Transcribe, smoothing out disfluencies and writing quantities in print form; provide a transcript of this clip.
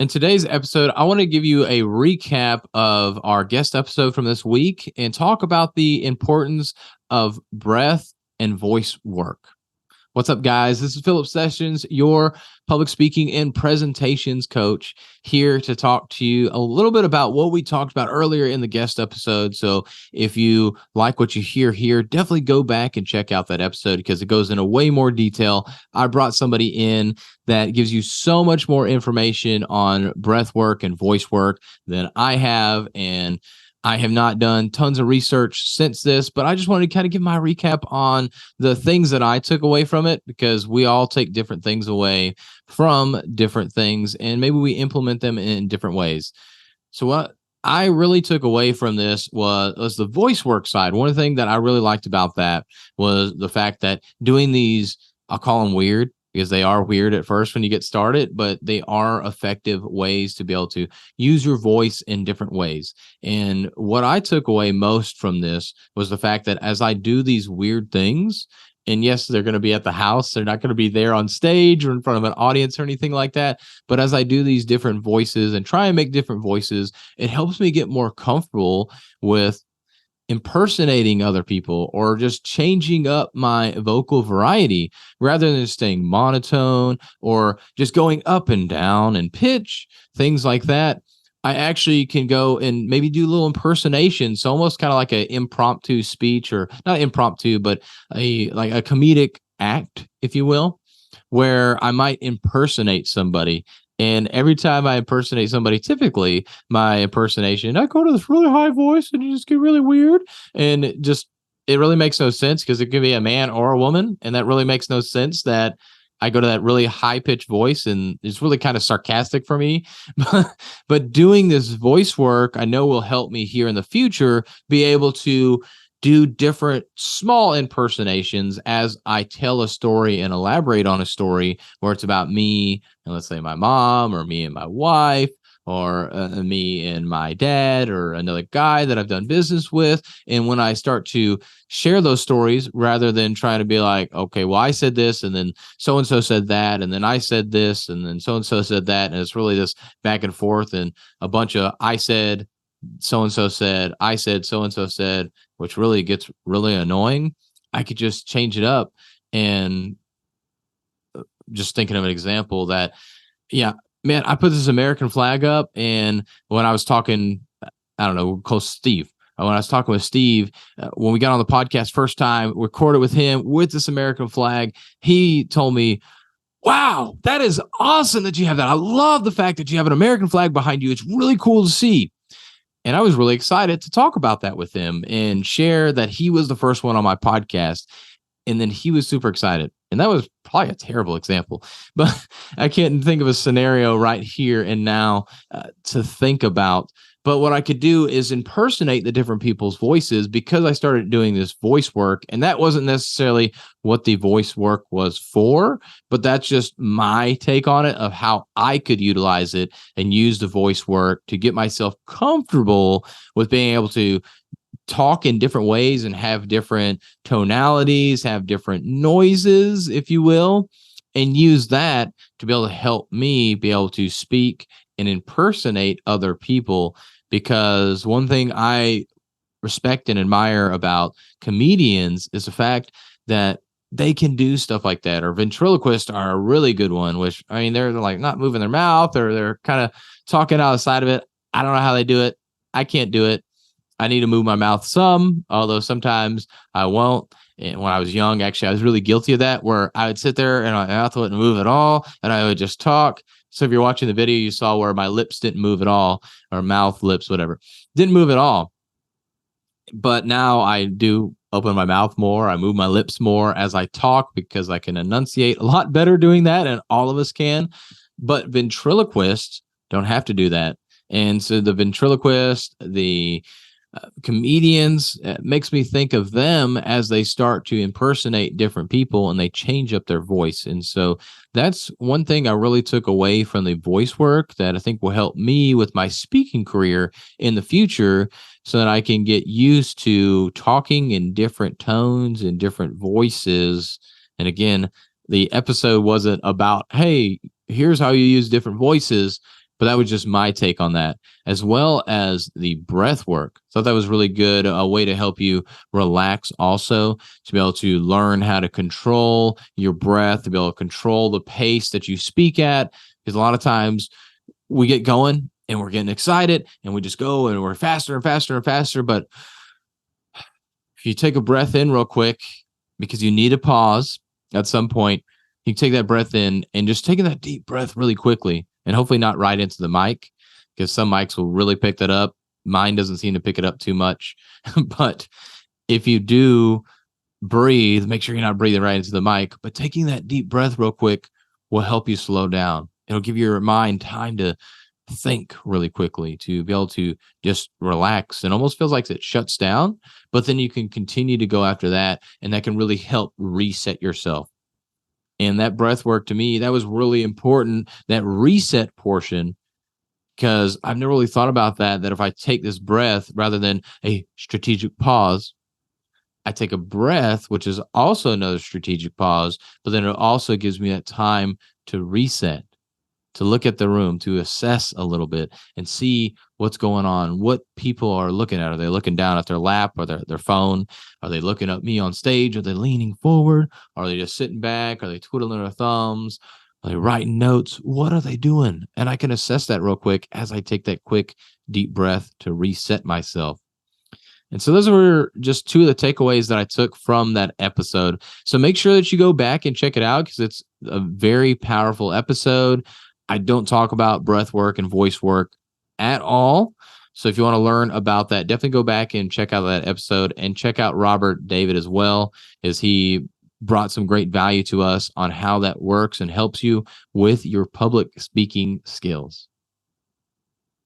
In today's episode, I want to give you a recap of our guest episode from this week and talk about the importance of breath and voice work. What's up, guys? This is Phillip Sessions, your public speaking and presentations coach, here to talk to you a little bit about what we talked about earlier in the guest episode. So if you like what you hear here, definitely go back and check out that episode because it goes into way more detail. I brought somebody in that gives you so much more information on breath work and voice work than I have. And I have not done tons of research since this, but I just wanted to kind of give my recap on the things that I took away from it, because we all take different things away from different things and maybe we implement them in different ways. So what I really took away from this was the voice work side. One thing that I really liked about that was the fact that doing these, I'll call them weird, because they are weird at first when you get started, but they are effective ways to be able to use your voice in different ways. And what I took away most from this was the fact that as I do these weird things, and yes, they're going to be at the house, they're not going to be there on stage or in front of an audience or anything like that. But as I do these different voices and try and make different voices, it helps me get more comfortable with impersonating other people or just changing up my vocal variety rather than staying monotone or just going up and down in pitch, things like that. I actually can go and maybe do little impersonations, so almost kind of like an impromptu speech, or not impromptu, but a comedic act, if you will, where I might impersonate somebody. And every time I impersonate somebody, typically my impersonation, I go to this really high voice and you just get really weird. And it really makes no sense because it could be a man or a woman. And that really makes no sense that I go to that really high pitched voice, and it's really kind of sarcastic for me. But doing this voice work, I know will help me here in the future be able to do different small impersonations as I tell a story and elaborate on a story where it's about me and, let's say, my mom, or me and my wife, or me and my dad, or another guy that I've done business with. And when I start to share those stories, rather than trying to be like, okay, well, I said this and then so-and-so said that, and then I said this and then so-and-so said that. And it's really this back and forth and a bunch of I said, so-and-so said, I said, so-and-so said, which really gets really annoying. I could just change it up. And just thinking of an example that, yeah, man, I put this American flag up, and when I was talking, I don't know, close to Steve. When I was talking with Steve, when we got on the podcast first time, recorded with him with this American flag, he told me, wow, that is awesome that you have that. I love the fact that you have an American flag behind you. It's really cool to see. And I was really excited to talk about that with him and share that he was the first one on my podcast. And then he was super excited. And that was probably a terrible example, but I can't think of a scenario right here and now to think about. But what I could do is impersonate the different people's voices, because I started doing this voice work. And that wasn't necessarily what the voice work was for, but that's just my take on it, of how I could utilize it and use the voice work to get myself comfortable with being able to talk in different ways and have different tonalities, have different noises, if you will, and use that to be able to help me be able to speak and impersonate other people. Because one thing I respect and admire about comedians is the fact that they can do stuff like that. Or ventriloquists are a really good one, which, I mean, they're like not moving their mouth, or they're kind of talking outside of it. I don't know how they do it. I can't do it. I need to move my mouth some, although sometimes I won't. And when I was young, actually, I was really guilty of that, where I would sit there and my mouth wouldn't move at all, and I would just talk. So if you're watching the video, you saw where my lips didn't move at all, or mouth, lips, whatever, didn't move at all. But now I do open my mouth more. I move my lips more as I talk, because I can enunciate a lot better doing that, and all of us can. But ventriloquists don't have to do that. And so the ventriloquist, the comedians, makes me think of them as they start to impersonate different people and they change up their voice. And so that's one thing I really took away from the voice work that I think will help me with my speaking career in the future, so that I can get used to talking in different tones and different voices. And again, the episode wasn't about, hey, here's how you use different voices. But that was just my take on that, as well as the breath work. Thought that was really good, a way to help you relax also, to be able to learn how to control your breath, to be able to control the pace that you speak at. Because a lot of times we get going and we're getting excited and we just go and we're faster and faster and faster. But if you take a breath in real quick, because you need a pause at some point, you take that breath in and just taking that deep breath really quickly and hopefully not right into the mic, because some mics will really pick that up. Mine doesn't seem to pick it up too much. But if you do breathe, make sure you're not breathing right into the mic, but taking that deep breath real quick will help you slow down. It'll give your mind time to think really quickly, to be able to just relax, and almost feels like it shuts down, but then you can continue to go after that, and that can really help reset yourself. And that breath work, to me, that was really important, that reset portion, because I've never really thought about that if I take this breath rather than a strategic pause, I take a breath, which is also another strategic pause, but then it also gives me that time to reset, to look at the room, to assess a little bit and see what's going on, what people are looking at. Are they looking down at their lap or their phone? Are they looking at me on stage? Are they leaning forward? Are they just sitting back? Are they twiddling their thumbs? Are they writing notes? What are they doing? And I can assess that real quick as I take that quick, deep breath to reset myself. And so those were just two of the takeaways that I took from that episode. So make sure that you go back and check it out, because it's a very powerful episode. I don't talk about breath work and voice work at all. So if you want to learn about that, definitely go back and check out that episode, and check out Robert David as well, as he brought some great value to us on how that works and helps you with your public speaking skills.